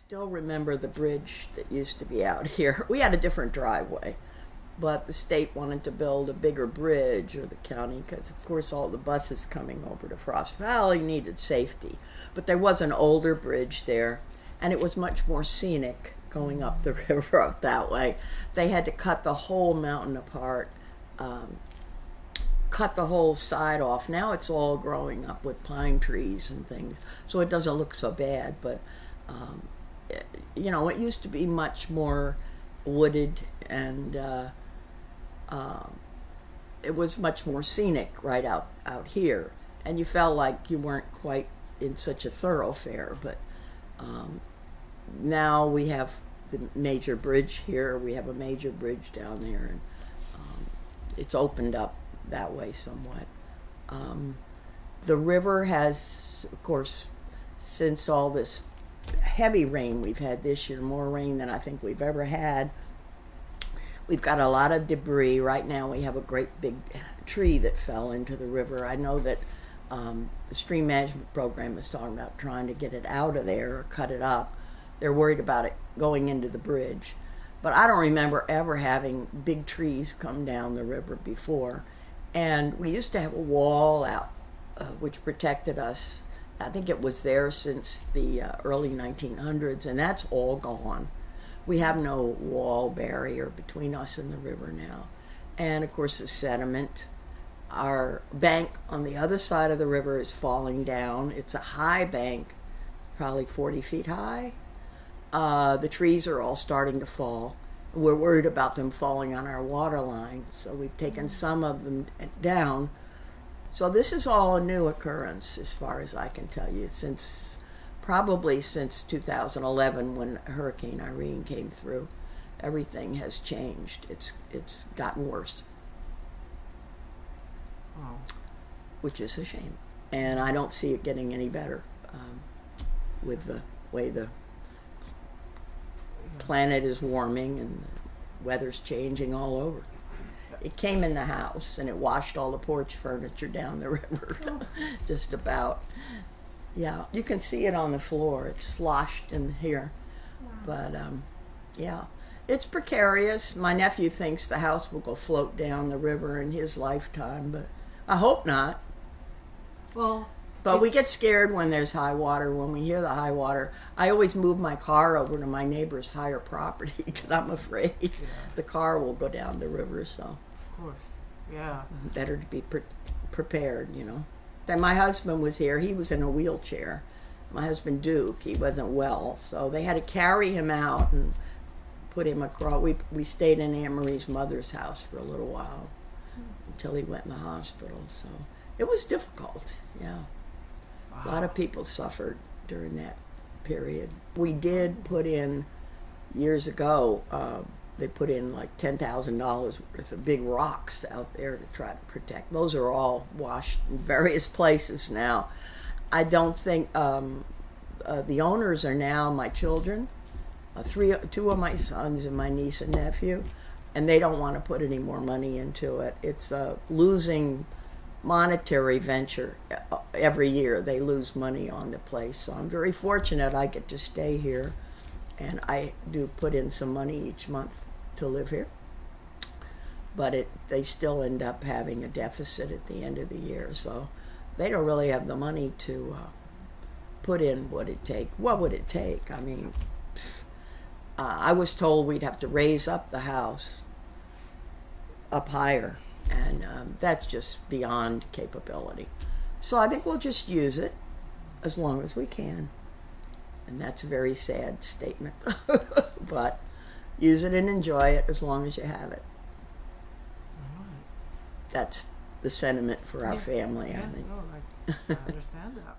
still remember the bridge that used to be out here. We had a different driveway, but the state wanted to build a bigger bridge, or the county, because of course all the buses coming over to Frost Valley needed safety. But there was an older bridge there, and it was much more scenic going up the river up that way. They had to cut the whole mountain apart, cut the whole side off. Now it's all growing up with pine trees and things, so it doesn't look so bad. But it used to be much more wooded, and it was much more scenic right out here, and you felt like you weren't quite in such a thoroughfare. But now we have the major bridge here. We have a major bridge down there, and it's opened up that way somewhat. The river has, of course, since all this heavy rain we've had this year, more rain than I think we've ever had, we've got a lot of debris. Right now we have a great big tree that fell into the river. I know that the stream management program is talking about trying to get it out of there or cut it up. They're worried about it going into the bridge. But I don't remember ever having big trees come down the river before. And we used to have a wall out which protected us. I think it was there since the early 1900s, and that's all gone. We have no wall barrier between us and the river now. And of course the sediment. Our bank on the other side of the river is falling down. It's a high bank, probably 40 feet high. The trees are all starting to fall. We're worried about them falling on our water line, so we've taken some of them down. So this is all a new occurrence, as far as I can tell you, probably since 2011, when Hurricane Irene came through. Everything has changed. It's gotten worse. Wow. Which is a shame. And I don't see it getting any better with the way the planet is warming and the weather's changing all over. It came in the house and it washed all the porch furniture down the river. Just about. Yeah, you can see it on the floor. It's sloshed in here. But yeah, it's precarious. My nephew thinks the house will go float down the river in his lifetime, but I hope not. Well, but we get scared when there's high water. When we hear the high water, I always move my car over to my neighbor's higher property because I'm afraid the car will go down the river. So, of course, yeah, better to be prepared, Then my husband was here. He was in a wheelchair. My husband Duke, he wasn't well, so they had to carry him out and put him across. We stayed in Anne Marie's mother's house for a little while until he went in the hospital. So it was difficult. Yeah. A lot of people suffered during that period. We did put in, years ago, they put in like $10,000 worth of big rocks out there to try to protect. Those are all washed in various places now. I don't think the owners are now my children, two of my sons and my niece and nephew, and they don't want to put any more money into it. It's a losing monetary venture. Every year they lose money on the place, so I'm very fortunate I get to stay here, and I do put in some money each month to live here, but they still end up having a deficit at the end of the year, so they don't really have the money to put in what would it take? I mean, I was told we'd have to raise up the house up higher, and that's just beyond capability. So I think we'll just use it as long as we can. And that's a very sad statement. But use it and enjoy it as long as you have it. That's the sentiment for our family, I think. No, I understand that.